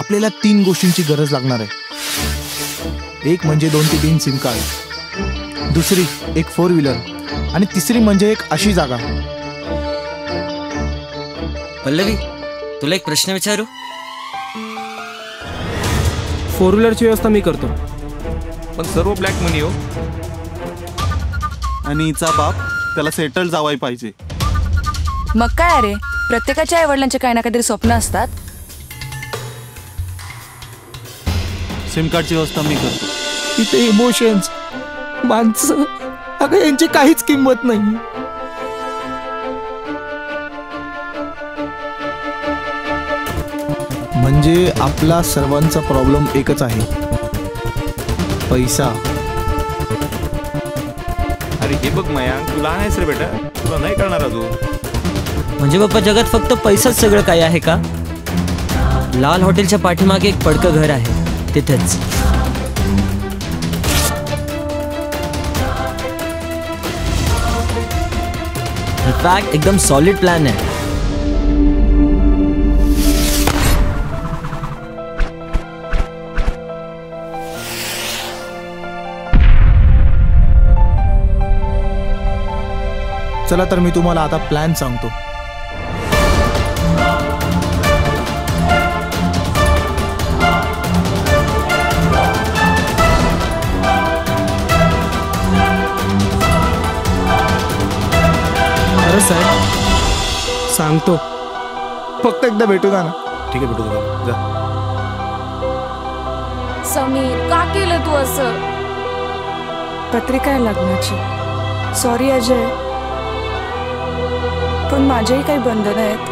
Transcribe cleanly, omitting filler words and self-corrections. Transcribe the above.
आपल्याला 3 गोष्टींची गरज लागणार आहे। एक म्हणजे 2 ते 3 सिम कार्ड, दुसरी एक 4 व्हीलर आणि तिसरी म्हणजे एक अशी जागा। पल्लवी, तुला एक प्रश्न विचारू? 4 व्हीलरची व्यवस्था मी करतो, पण सर्व ब्लॅक मनी हो। आणि हिचा बाप त्याला सेटल जावाय पाहिजे। मग काय रे, प्रत्येकाच्या आई वडिलांचे काही ना काहीतरी स्वप्न असतात। सिम कार्डची व्यवस्था मी करतो। इथे इमोशन्स, माणसं, अगं यांची काहीच किंमत नाही। म्हणजे आपला सर्वांचा प्रॉब्लेम एकच आहे, पैसा। अरे हे बघ मयांक, तू लहान आहेस रे बेटा, तुला नाही करणार अजून। म्हणजे बाप्पा जगात फक्त पैसाच सगळं काय आहे का? लाल हॉटेलच्या पाठीमागे एक पडकं घर आहे, तिथेच। इनफॅक्ट एकदम सॉलिड प्लॅन आहे। चला तर मी तुम्हाला आता प्लॅन सांगतो। अरे साहेब सांगतो, फक्त एकदा भेटू ना। ठीक आहे भेटू जा। समीर, का केलं तू असं? पत्रिका आहे लग्नाची। सॉरी अजय, पण माझेही काही बंधनं आहेत।